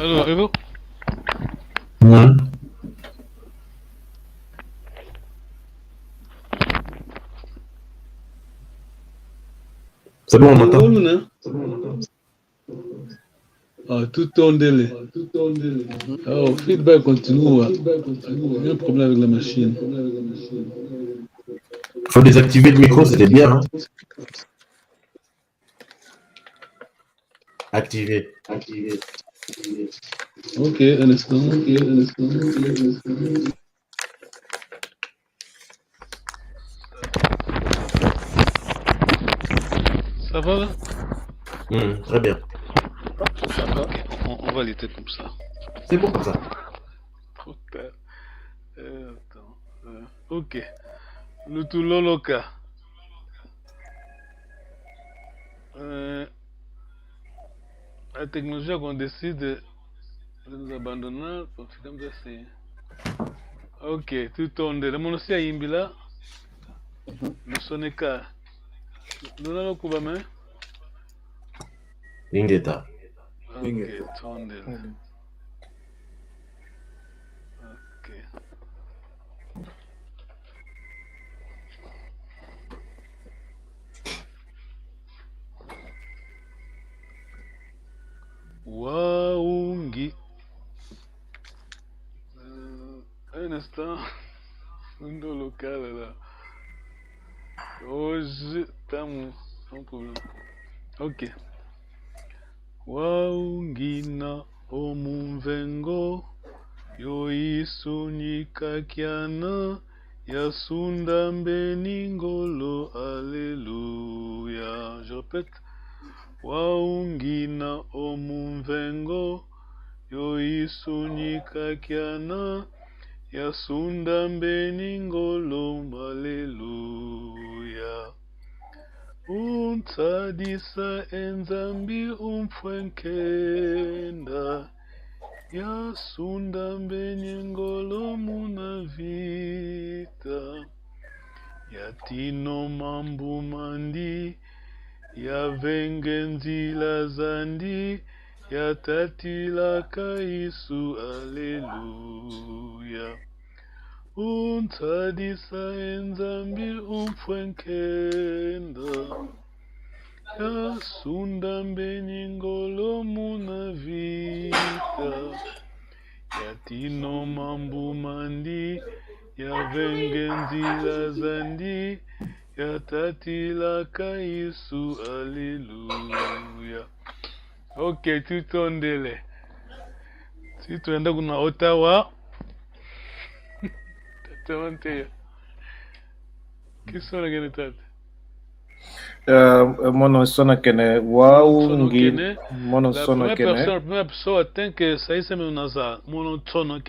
Alors, Evo? C'est bon, on m'entend. Ah, tout en délai. Alors, feedback continue. Il y a un problème avec la machine. Il faut désactiver le micro, c'était bien. Hein? Activer. Ok, un instant. Ça va là? Très bien. Ok, on va l'éteindre comme ça. C'est bon comme ça. Putain. Attends. Ok. Le tout loloka. La technologie qu'on décide de nous abandonner, c'est comme ça, c'est. Ok, tout tourne. Le monde aussi a imbila. Le soneka. Nous allons couper main. Ingeta. Ok, tourne. Ok. Waungi. Un instant. Dans le local là. Hoje estamos. Não problema. Ok. Waungina omunvengo. Yoisunika kiana. Yasunda mbeningolo. Alléluia. Je répète. Waungina omunvengo. Yoisunika kiana. Yasunda mbeningolo. Alléluia. Untadisa enzambi umfwenkenda. Yasunda mbeningolo munavita. Yatino mambu mandi. Yavengenzila zandi. Yatatila kaisu. Alléluia. Untadisa enzambi umfwenkenda. Yasunda mbeningolo munavita. Yatino mambu mandi. Yavengenzila zandi. Yatatila kaisu. Alléluia. Ok, tutondele. Si tuenda kuna Ottawa. Tamanteya. Kisona kene tata. Mono sona kene waungi mono sona kene La première personne atteint que ça y est même naza mono sona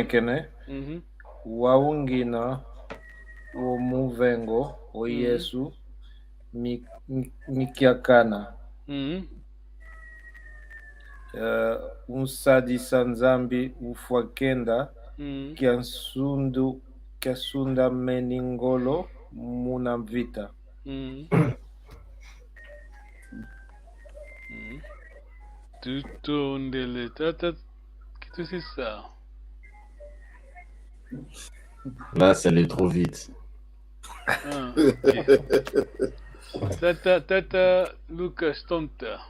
kene waungi na omuvengo o Yesu mikiakana unsadisa nzambi ufwakenda kiasunda meningolo munavita. Tutondele tata. Qu'est-ce que c'est ça? Là, ça allait trop vite. Ah, okay. Tata Lucas Tonta.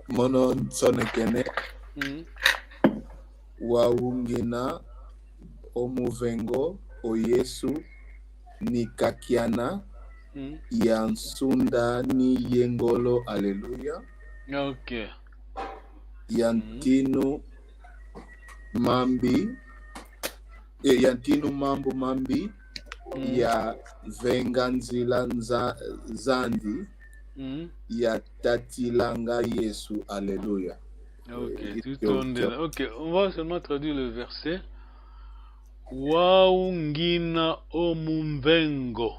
Mono sonekene waungina omuvengo o Yesu nikakiana yansunda ni yengolo. Alléluia. Ok. Yantinu mambi yantinu mambu mambi ya venganzila zandi ya tatilanga Yesu. Alléluia. Ok, tout tourne de là. Ok, on va seulement traduire le verset. Waungina omumvengo.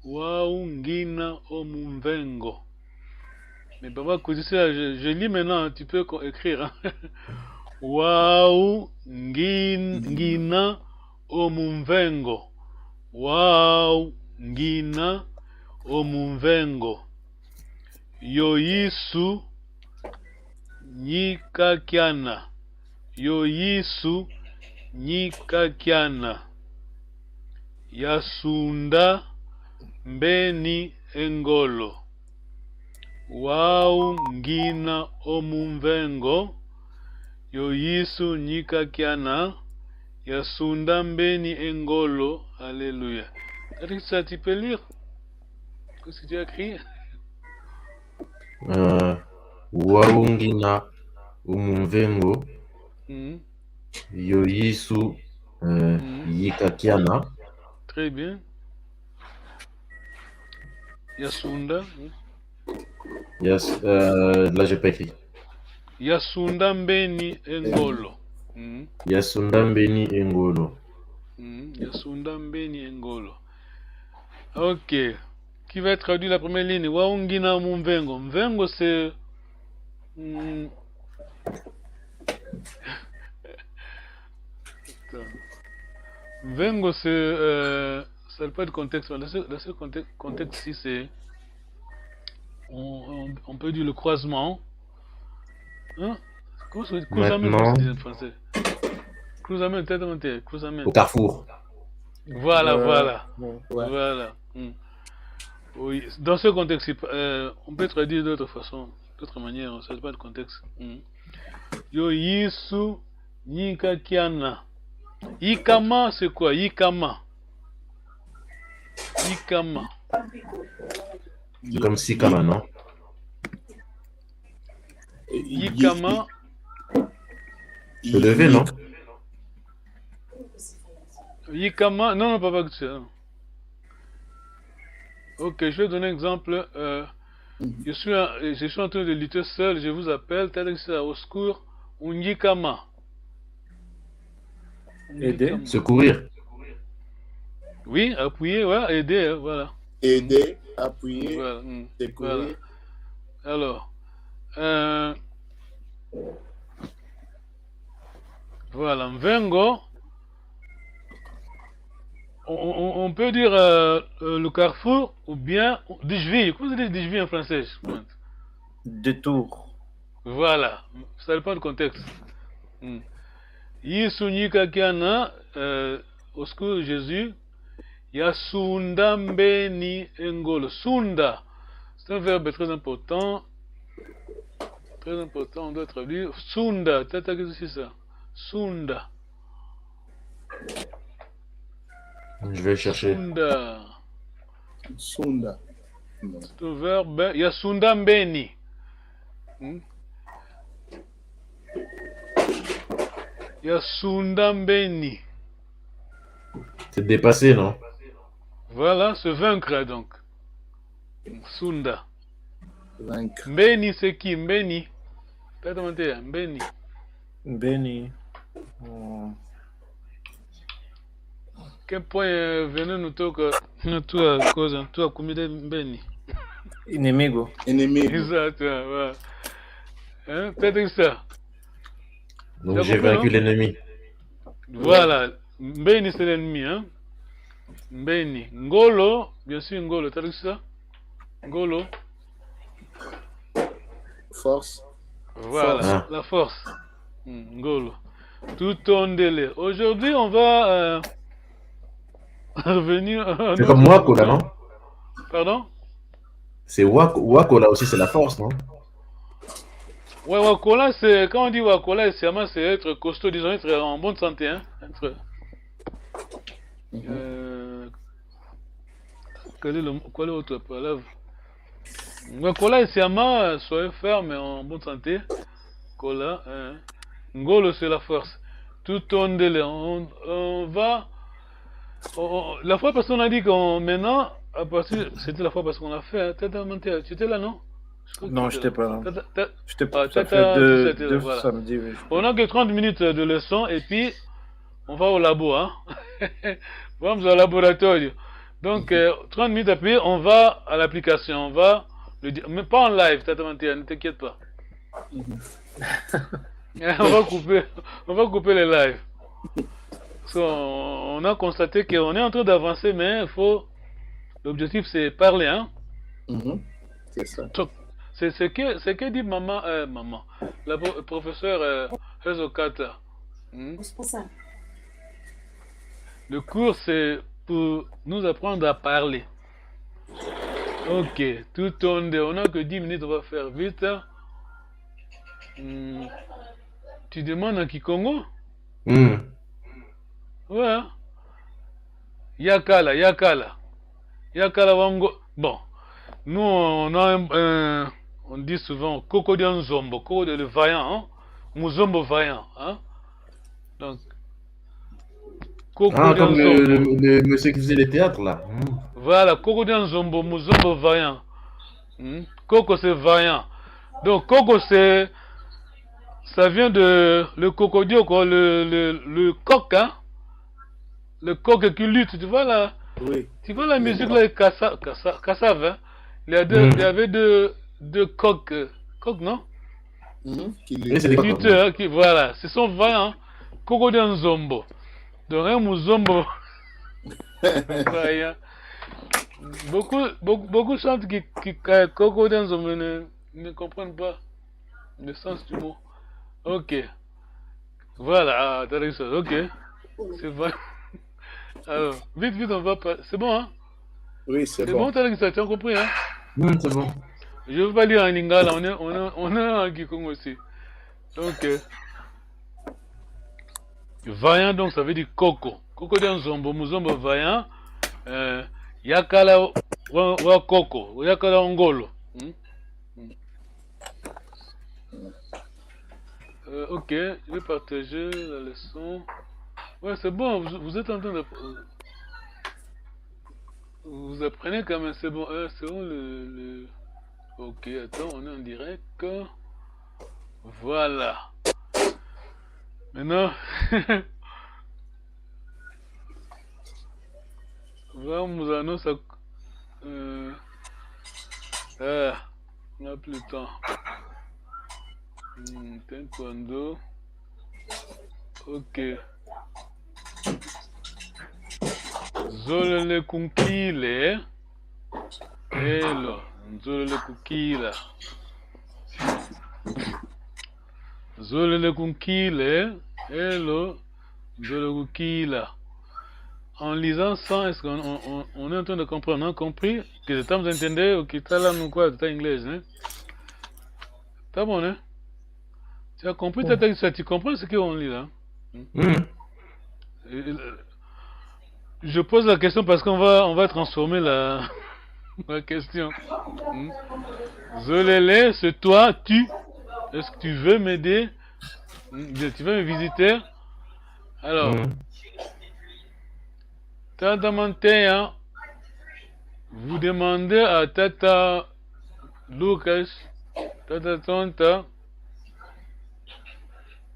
Waungina omumvengo. Mais papa, je lis maintenant, tu peux écrire. Hein? Waungina omumvengo. Waungina omumvengo. Yoyisu nyikakyana. Yoyisu nyikakyana. Yasunda mbeni engolo. Waungina omumvengo. Yoyisu nyikakyana. Yasunda mbeni engolo. Alléluia. Ça, tu peux lire? Qu'est-ce que tu as écrit? Waungina umumvengo yoyisu yikakiana. Très bien. Yasunda. Yes, là j'ai pas écrit. Yasunda mbeni engolo. Yasunda mbeni engolo. Yasunda mbeni engolo. Ok. Qui va traduire la première ligne? Waungina mumvengo. Mvengo c'est... Mvengo c'est... ça n'a pas de contexte. Dans ce contexte-ci, c'est... On peut dire le croisement. Hein? Maintenant... en français. Au carrefour. Voilà, voilà. Ouais. Voilà. Oui. Dans ce contexte, on peut traduire d'autres façons, d'autres manières, ça n'a pas de contexte. Yo yisu nika kiana. Yikama, c'est quoi? Yikama. Yikama. C'est comme Sikama, non? Yikama. Se lever, non? Yikama. Non, pas que ça. Ok, je vais donner un exemple. Je suis en train de lutter seul, je vous appelle, tel que ça, au secours. Unyikama. Aider. Secourir. Oui, appuyer, voilà, aider, voilà. Aider, appuyer, Voilà. secourir. Voilà. Alors, voilà, Mvengo. On peut dire le carrefour ou bien Dijvi. Comment ça dit Dijvi en français? Détour. Voilà, ça dépend du contexte. Yisunyika kiana, au secours Jésus, Yasunda mbeni engolo. Sunda, c'est un verbe très important. Très important, on doit traduire. Sunda, qu'est-ce que c'est ça? Sunda. Je vais chercher. Sunda. Sunda. C'est un verbe. Yasunda mbeni. Yasunda mbeni. C'est dépassé, non? Voilà, se vaincre donc. Sunda. Vaincre. Mbeni c'est qui? Mbeni. Mbeni. Béni. Quel point venez nous toca tu a cause tu a commis Mbeni. Inimigo. Ennemi. Exact, voilà. Hein, peut-être ça. Donc j'ai vaincu l'ennemi. Voilà. Mbeni c'est l'ennemi, hein. Mbeni. Ngolo, bien sûr, Ngolo, t'as vu ça? Ngolo. Force. Voilà, Force. la force. Ngolo. Tout ton délai. Aujourd'hui, on va revenir à C'est comme Wako là, non? Pardon? C'est Wako là aussi, c'est la force, non? Ouais, Wakola, c'est... Quand on dit Wakola, c'est être costaud, disons, être en bonne santé, hein. Être... Quel est l'autre parole? Wakola et Siama, soyez ferme et en bonne santé. Kola, Ngolo, c'est la force. Tout ton délai. On va La fois parce qu'on a dit qu'on maintenant, à partir, c'était la fois parce qu'on a fait, hein, Tata Mantea, tu étais là, non? Je crois que Non, tu je étais t'ai là. pas là. Ah, Ça fait Tata, tu étais là, deux voilà. samedis. Oui. On a que 30 minutes de leçon et puis on va au labo, hein. Vamos au laboratoire. Donc, 30 minutes après, on va à l'application, on va le dire, mais pas en live, Tata Mantea, ne t'inquiète pas. On va couper les lives. Parce qu'on a constaté qu'on est en train d'avancer, mais il faut. L'objectif c'est parler, hein. C'est ça. C'est ce que dit maman, la professeure Hezokata. Le cours c'est pour nous apprendre à parler. Ok, tout tourne. On a que 10 minutes, on va faire vite. Tu demandes à Kikongo? Ouais. Yakala Wango. Bon, nous on a on dit souvent Coco de Nzombo, Coco de le vaillant, hein? Muzombo vaillant, hein? Donc, Coco de comme Nzombo. le monsieur qui faisait les théâtres, là. Voilà, Coco de Nzombo, Muzombo vaillant. Coco c'est vaillant. Donc, Coco c'est. Ça vient de le cocodio, quoi, le coq, hein? Le coq qui lutte, tu vois là? Oui. Tu vois la musique là, Cassave, hein? Il y avait deux coqs, non? Qui c'est des Lutteurs, qui, voilà, ce sont vaillants, Coco de Nzombo. Donc un Muzombo, vaillant. Beaucoup chantent qui Coco de Nzombo ne comprennent pas le sens du mot. Ok. Voilà, t'as réussi. Ok. C'est vrai. Alors, vite, on va pas. C'est bon, hein? Oui, c'est C'est bon. bon, t'as réussi, tu as compris, hein? C'est bon. Je vais pas lire en lingala, on est en Kikongo aussi. Donc, vaillant, donc ça veut dire Coco. Coco de Nzombo, Muzombo vaillant. Yakala wa Coco, Yakala Ngolo. Ok, je vais partager la leçon. Ouais, c'est bon, vous êtes en train de. Vous apprenez quand même, c'est bon. C'est bon le. Ok, attends, on est en direct. Voilà. Maintenant. Vamos à nos. On n'a plus le temps. Taekwondo. Ok. Zolele kunkile. Hello. Zolele kukila. Zolele kunkile. Hello. Zolele kukila. En lisant ça, est-ce qu'on est en train de comprendre? On a compris que estamos entendendo que está lá no quadro, está em inglês, né? Tá bom, né? Tu as compris, tu comprends ce qu'on lit là? Je pose la question parce qu'on va transformer la question. Zolele, c'est toi, tu. Est-ce que tu veux m'aider? Tu veux me visiter? Alors, Tata Mantea, vous demandez à Tata Lucas, Tata Tonta,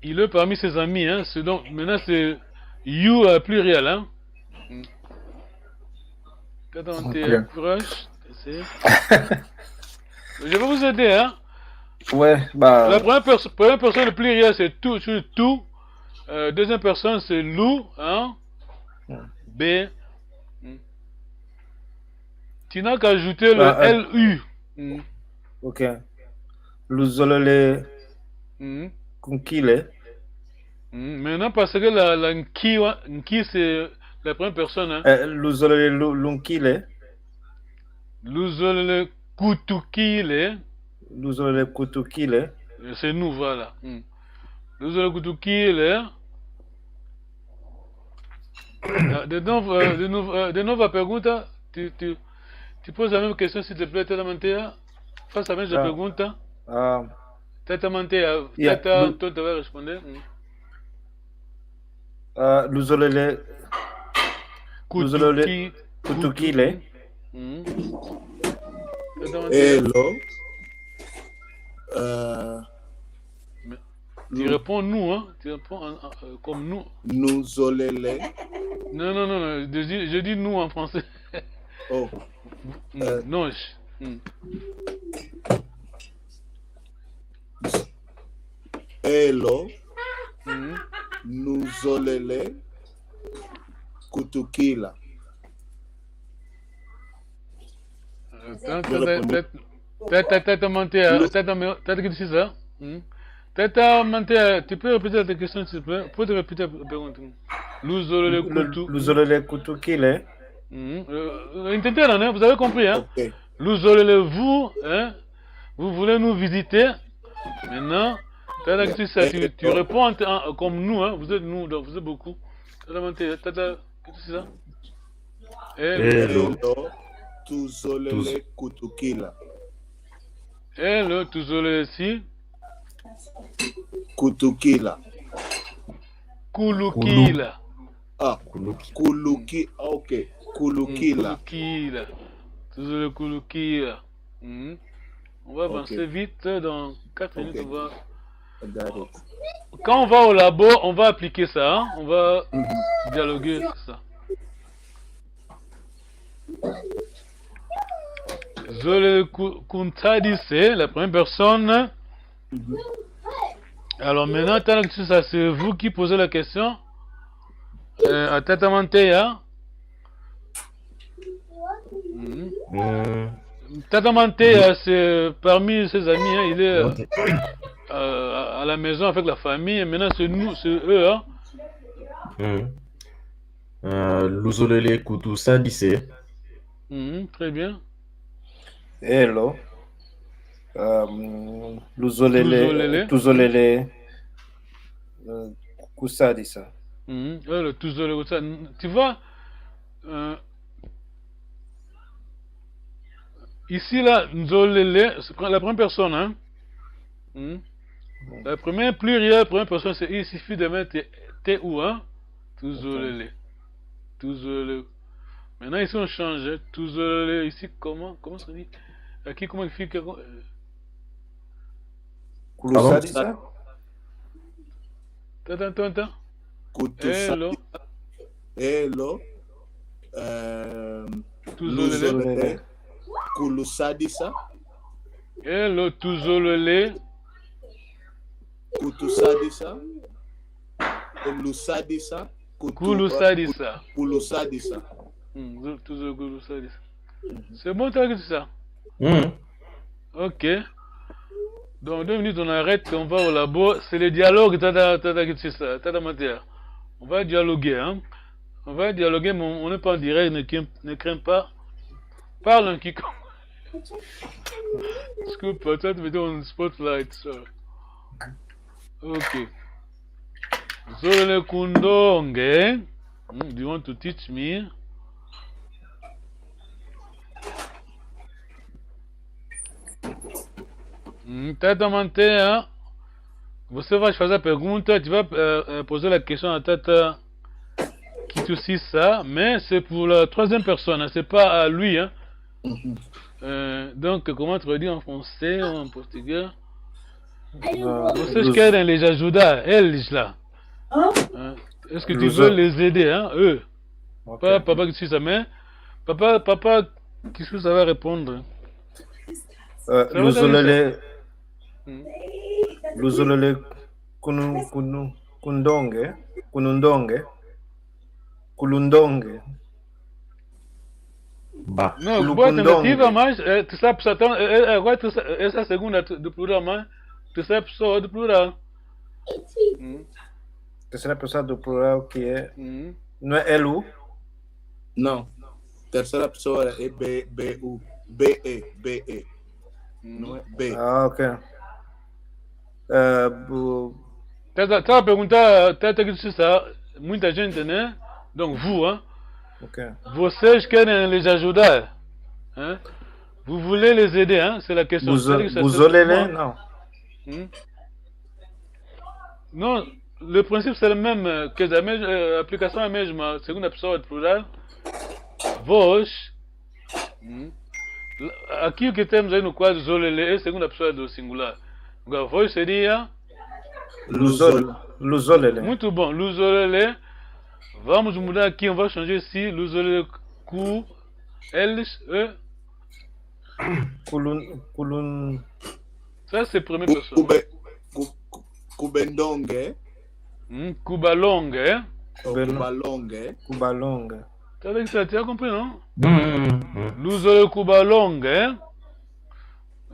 il est parmi ses amis, hein. Donc, maintenant c'est you pluriel, hein. Tata Mantea, courage. Je vais vous aider, hein. Ouais, bah. La première personne, le pluriel, c'est tout, sur tout. Deuxième personne, c'est lou, hein. B. Tu n'as qu'à ajouter le LU. Ok. Luzolele kunkile. Maintenant, parce que la nki c'est la première personne. Hein. Luzolele lunkile. Luzolele kutukile. Luzolele kutukile. C'est nous, voilà. Luzolele kutukile. De novo a pergunta, tu poses la même question s'il te plaît, Tata Mantea. Faz a mesma pergunta. Tata Mantea, Tata Tonta vai responder. Luzolele Luzolele Kutukile. Mhm. Hello. Tu réponds nous, hein. Tu réponds comme nous. Nuzolele. Non, non, non, non. Je dis nous en français. Oh. Non. Hello. Nuzolele Kutukila. T'as menté ça? T'as menté. Tu peux répéter ta question, s'il te plaît? Peux te répéter la pergunta? Luzolele Kutukile. Vous avez compris, hein? Ok. Luzolele, vous, hein? Vous voulez nous visiter? Maintenant, tu réponds comme nous, hein? Vous êtes nous, donc vous êtes beaucoup. Qu'est-ce que c'est ça? Hello. Tuzolele Kutukila. Hello, Tuzolele si. Kutukila. Kulukila. Ah. Kuluki. Ok. Kulukila. Kulukila. Tuzolele Kulukila. On va avancer vite. Dans 4 minutes, on va... Quand on va au labo, on va appliquer ça. Hein? On va dialoguer sur ça. Zole Kuntadi, c'est la première personne. Alors maintenant, ça c'est vous qui posez la question. À Tatamanteya. Tatamanteya, c'est parmi ses amis. Hein, il est à la maison avec la famille. Et maintenant, c'est nous, c'est eux. Hein. Luzolele Kutusadise. Très bien. Hello. Tuzolele Kusadisa. Le Tuzolele Kusadisa. Tu vois, ici, là, Nzolele, la première personne, hein. La première pluriel, première personne, c'est il suffit de mettre T ou, hein. Tuzolele. Tuzolele. Maintenant, ici, on change. Tuzolele, ici, comment ça dit? Aquí, comment il fait que... Kulusadisa. Attends. Hello. Hello. Tuzolele. Kulusadisa. Hello, Tuzolele. Kutusadisa. Kulusadisa. Kulusadisa. Kulusadisa. Tuzolele Kulusadisa. C'est bon, t'as dit ça? Ok. Dans 2 minutes, on arrête, on va au labo. C'est le dialogue, on va dialoguer, hein. On va dialoguer, mais on n'est pas en direct, ne crains pas. Parle un qui parce que peut-être vidéo on spotlight, ça. Ok. Zolele Kundonge. Do you want to teach me? Tata Mantea, você vai fazer a pergunta, tu vas poser la question à Tata Kitusisa, mais c'est pour la 3e personne, c'est pas à lui. Hein. Donc, comment tu dis en français ou en portugais? Vocês querem les ajudar, eles là. Est-ce que tu veux les aider, hein, eux? Pas papa Kitusisa, mais papa Kitusisa va répondre. Luzolele Kulundonge. Bah. Não, boa tentativa, mas tu sabes então, agora essa segunda do plural, mas tu sabes só do plural. Terceira pessoa do plural que é. Não é Elu? Não. Terceira pessoa é B-U. B-E. Não é B. Ah, ok. Tá a perguntar, muita gente, né? Donc, vous, hein? Okay. Vocês querem les ajudar? Hein? Vous voulez les aider, hein? C'est la question. Vous olele, non. Non, le principe c'est le même que a aplicação é a mesma, segunda pessoa de plural. Vós. Aqui o que temos aí no quadro Zolele é a segunda pessoa do singular. Agora, vós seria. Luzolele. Muito bom, Luzolele. Vamos mudar aqui, on va changer ici. Luzolele ku. Eles. Kulun. Ça c'est première personne. Kubendonge. Kubalongue, hein? Kubalonge. Kubalonga. Tu as compris, non? Luzole Kubalongue, hein?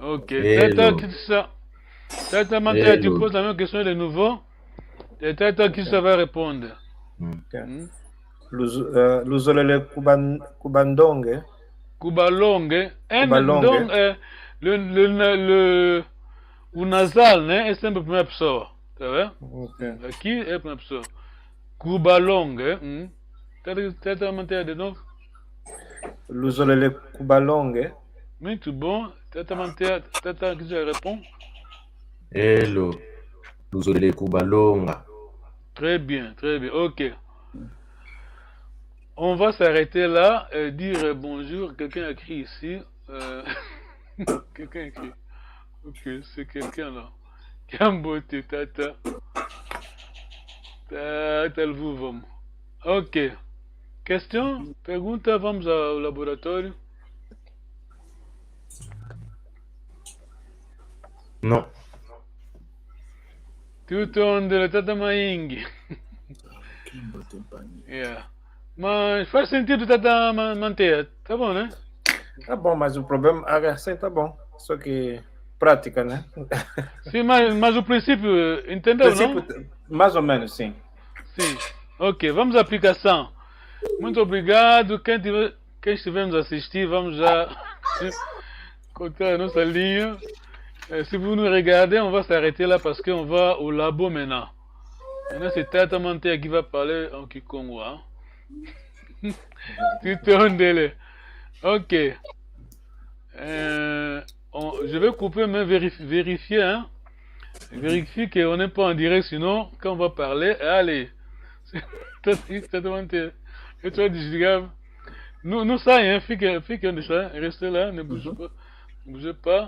Ok. Tata Mantea, tu poses la même question de nouveau. Et Tata qui ça va répondre. Luzolele Kubandonge. Kubalongue. Kubalongue. Donc, le nasal, hein, est sempre première personne. Tu vois? Aqui é a première personne. Kubalongue. Tata Mantea de novo. Luzolele Kubalonge. Muito bom. Tata Mantea, Tata qui ça répond. Hello. Luzolele Kubalonga. Très bien, ok. On va s'arrêter là et dire bonjour. Quelqu'un a écrit ici. Quelqu'un a écrit. Ok, c'est quelqu'un là. Cambote, Tata. Tata, vamos. Ok. Question? Pergunta, vamos ao laboratório. Non. Tudo onde Tata Maingi. Yeah. Mas faz sentido Tata manter, tá bom, né? Tá bom, mas o problema é assim, tá bom. Só que prática, né? Sim, mas o princípio, entendeu, não? Mais ou menos, sim. Sim. Ok, vamos à aplicação. Muito obrigado. Quem estiver nos assistir, vamos já contar a nossa linha. Si vous nous regardez, on va s'arrêter là parce qu'on va au labo maintenant. Maintenant, c'est Tata Mantea qui va parler en Kikongo. Hein? Ok. Je vais couper, mais vérifier. Hein? Vérifier qu'on n'est pas en direct, sinon, quand on va parler, allez. Tata Mantea. Et toi, Digigav. Nous, ça, hein, fiquez, restez là, ne bougez pas. Ne bougez pas.